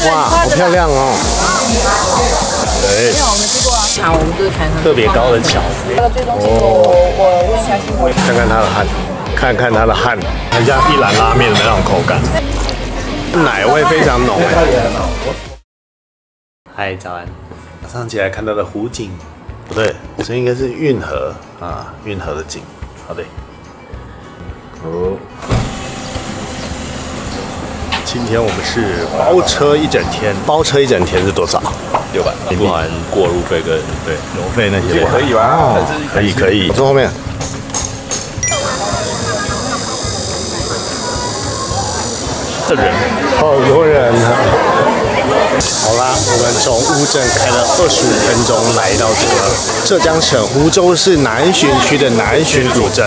哇，好漂亮哦！对，好，我们都看看。特别高的桥。我问一下新闻。看看它的汗，看看它的汗，很像一兰拉面的那种口感，奶味非常浓。嗨，早安！早上起来看到的湖景，不对，这应该是运河啊，运河的景。好的。哦。今天我们是包车一整天，包车一整天是多少？600，不含过路费跟对油费那些不含。可以吧？哦，可以。坐后面。这人，好多人啊！好啦，我们从乌镇开了25分钟来到这个浙江省湖州市南浔区的南浔古镇，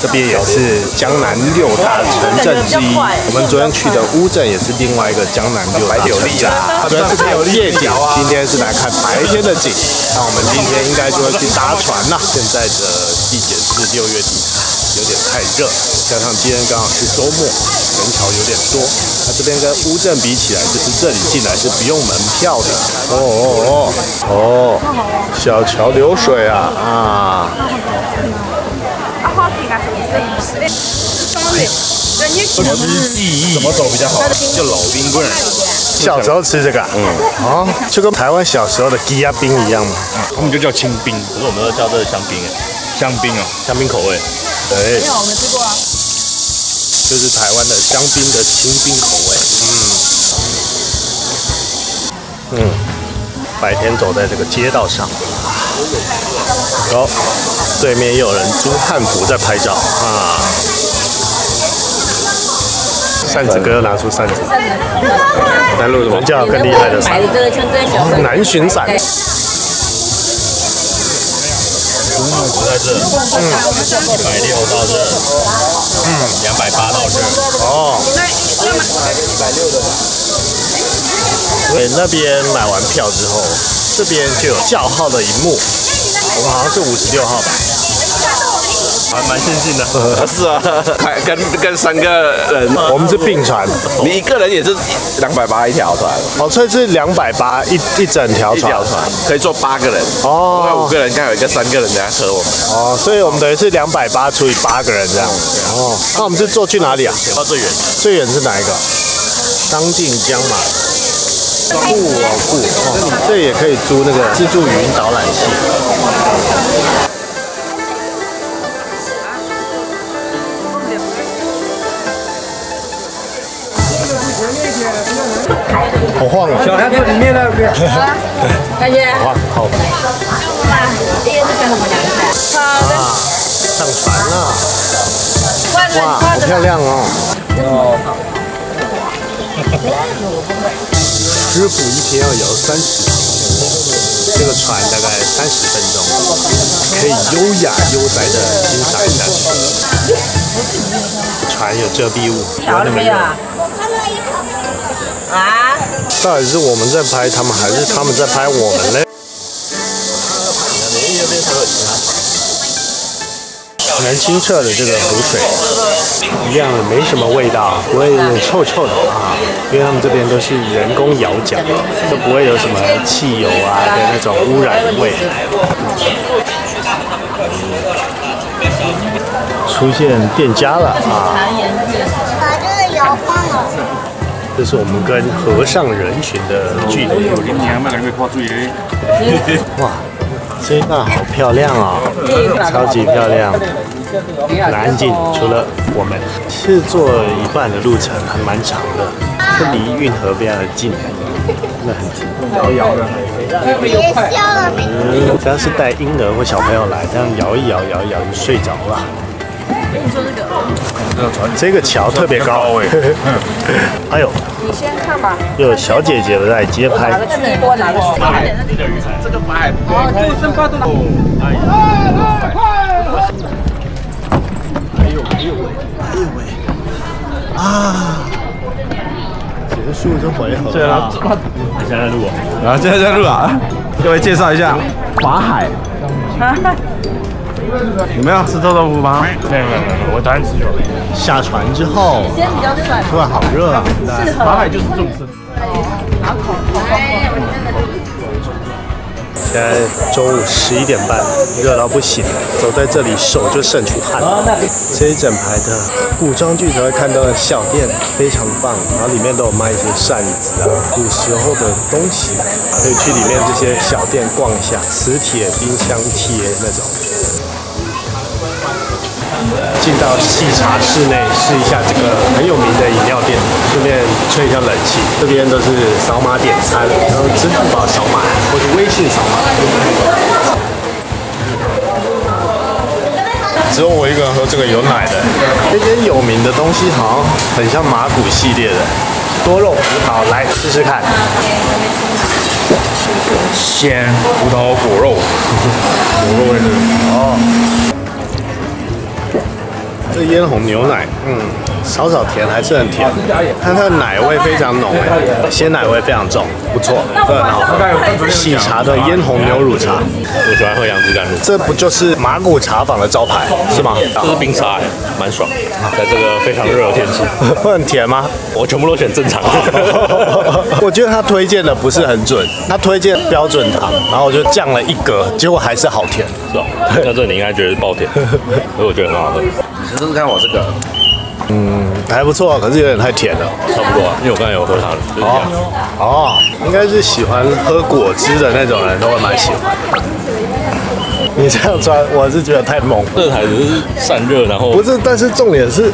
这边也是江南6大城镇之一。我们昨天去的乌镇也是另外一个江南6大城镇。昨天是夜景，今天是来看白天的景。那我们今天应该就会去搭船啦。现在的季节是6月底。有点太热，加上今天刚好是周末，人潮有点多。那这边跟乌镇比起来，就是这里进来是不用门票的。小桥流水啊！怎么走比较好？就老冰棍。小时候吃这个，就跟台湾小时候的鸡鸭冰一样嘛。我们就叫清冰，可是我们都叫这香槟香槟哦，香槟口味。对，没有，我没吃过啊。就是台湾的香槟的清冰口味。白天走在这个街道上，对面又有人租汉服在拍照啊。扇子哥拿出扇子，在录什么？叫更厉害的伞。南浔伞。在这，160到这，280到这。对，那边买完票之后，这边就有叫号的一幕，我们好像是56号吧。还蛮先进的，是啊，跟3个人，我们是并船，你一个人也是280一条船，所以是280一整条船，可以坐8个人，5个人刚好有一个3个人在车我们，所以我们等于是280除以8个人这样，那我们是坐去哪里啊？到最远，最远是哪一个？张静江嘛，这也可以租那个自助语音导览器。好晃啊！小孩子里面的，感觉好。第一次跟他们聊一下。好的。上船了。哇，好漂亮哦！师傅一天要摇30头，这个船大概30分钟，可以优雅悠哉的欣赏下去。船有遮蔽物，不会那么热。啊？到底是我们在拍他们，还是他们在拍我们呢？蛮清澈的这个湖水，一样没什么味道，不会有点臭臭的啊，因为他们这边都是人工摇桨，就不会有什么汽油啊的那种污染味。出现店家了啊！把这个摇晃了。这是我们跟河上人群的距离。哇，这一段好漂亮啊，超级漂亮，很安静。除了我们是坐一半的路程，还蛮长的，这离运河非常的近，真的很近。摇的，别笑了，只要是带婴儿或小朋友来，这样摇一摇就睡着了。跟你说这个桥特别高哎呦，你先看吧。又有小姐姐在接拍。哪个去一波，哪个去？这个白，就剩8吨。哎呦喂！啊！结束这回合。对了，你现在录啊？然后现在在录啊，各位介绍一下法海。有没有吃臭豆腐吗？没有，我单吃就好。下船之后，先比较帅。突然好热啊！法海就是这种吃。现在中午11点半，热到不行，走在这里手就渗出汗。这一整排的古装剧才会看到的小店非常棒，然后里面都有卖一些扇子啊、古时候的东西，可以去里面这些小店逛一下，磁铁、冰箱贴那种。进到细茶室内试一下这个很有名的饮料店，顺便吹一下冷气。这边都是扫码点餐，然后支付宝扫码或者微信扫码。只有我一个人喝这个有奶的。这间有名的东西好像很像麻古系列的多肉葡萄，来试试看。鲜葡萄果肉，果肉味的哦。这嫣红牛奶，少少甜，还是很甜。看它的奶味非常浓，鲜奶味非常重，不错，这很好喝。喜茶的嫣红牛乳茶，我喜欢喝杨枝甘露。这不就是麻古茶坊的招牌是吗？这是冰沙，蛮爽。在这个非常热的天气，会很甜吗？我全部都选正常的。我觉得他推荐的不是很准，他推荐标准糖，然后我就降了1格，结果还是好甜。是哦，那这你应该觉得是爆甜，所以我觉得很好喝。你试试看我这个，还不错，可是有点太甜了。差不多啊，因为我刚才有喝它的，就是这样。哦，应该是喜欢喝果汁的那种人都会蛮喜欢的。你这样穿，我是觉得太猛。这台只是散热，然后不是，但是重点是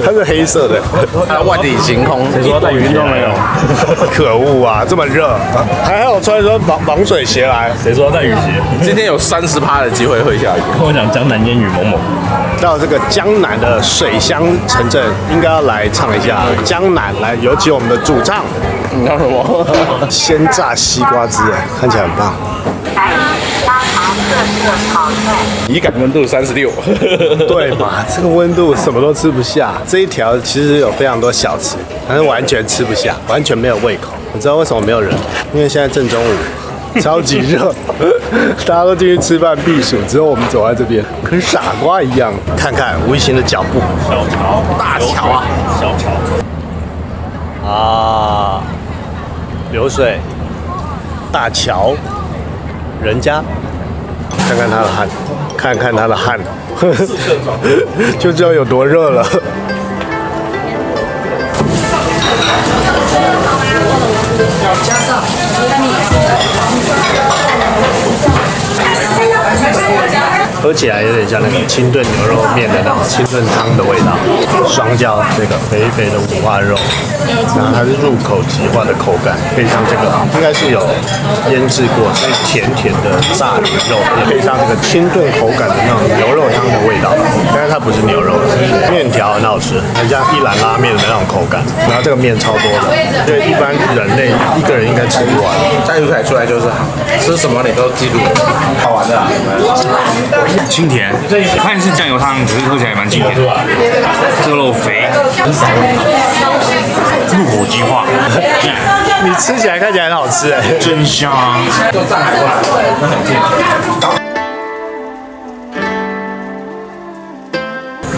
它是黑色的，它万里晴空，你说带雨衣都没有？可恶啊！这么热，还好穿双防水鞋来。谁说要带雨鞋？今天有30%的机会会下雨。跟我讲江南烟雨蒙蒙。到这个江南的水乡城镇，应该要来唱一下《江南》，来，有请我们的主唱。你唱什么？鲜榨西瓜汁，看起来很棒。体感温度36，对嘛？这个温度什么都吃不下。这一条其实有非常多小吃，但是完全吃不下，完全没有胃口。你知道为什么没有人？因为现在正中午，超级热，大家都进去吃饭避暑，只有我们走在这边，跟傻瓜一样。看看无形的脚步，小桥，大桥啊，小桥啊，流水，大桥，人家。看看他的汗，看看他的汗，就知道有多热了。喝起来有点像那个清炖牛肉面的那种清炖汤的味道，双椒这个肥肥的五花肉，然后它是入口即化的口感，配上这个应该是有腌制过，所以甜甜的炸鱼肉，也配上这个清炖口感的那种牛肉汤的味道，但是它不是牛肉，面条很好吃，很像一兰拉面的那种口感，然后这个面超多的，所以一般人类一个人应该吃不完。加油彩出来就是好，吃什么你都记住，好玩的。清甜，看是酱油汤，可是喝起来蛮清甜。这个肉肥，入口即化。你吃起来看起来很好吃哎，真香。就上海过来，那很甜。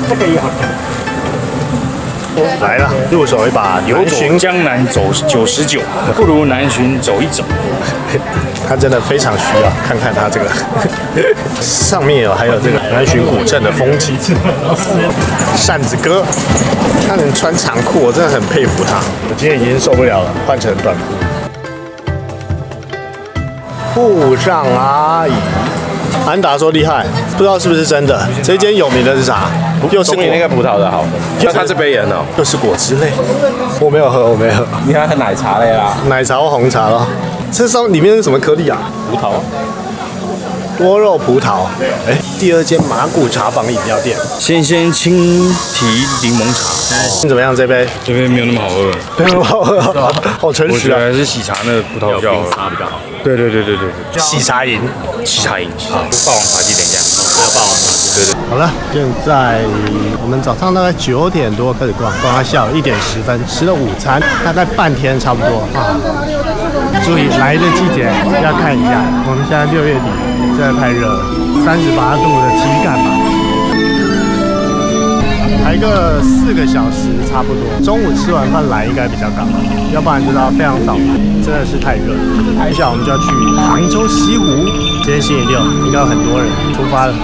这个也好吃。来了，入手一把游走江南走99，不如南巡走一走。他真的非常需要看看他这个上面还有这个南巡古镇的风景。扇子哥，他能穿长裤，我真的很佩服他。我今天已经受不了了，换成短裤。沪上阿姨，安达说厉害，不知道是不是真的。这间有名的是啥？又是比那个葡萄的好，就它这杯也很好，又是果汁类。我没有喝，我没有喝。你看喝奶茶类啦，奶茶或红茶咯。这上里面是什么颗粒啊？葡萄，多肉葡萄。哎，第二间麻古茶坊饮料店，鲜青提柠檬茶，怎么样？这杯？这杯没有那么好喝，没有好喝，好诚我实啊！觉得还是喜茶那个葡萄比较好喝。茶比较好。对，喜茶饮。喜茶饮，霸王茶记等一下，还有霸王茶。对。好了，现在我们早上大概9点多开始逛到下午1点10分，吃了午餐，大概半天差不多啊。注意来的季节要看一下，我们现在6月底，真的太热了，38度的体感吧。排个4个小时差不多。中午吃完饭来应该比较赶，要不然就是要非常早来，真的是太热了。接下来我们就要去杭州西湖，今天星期六，应该有很多人出发了。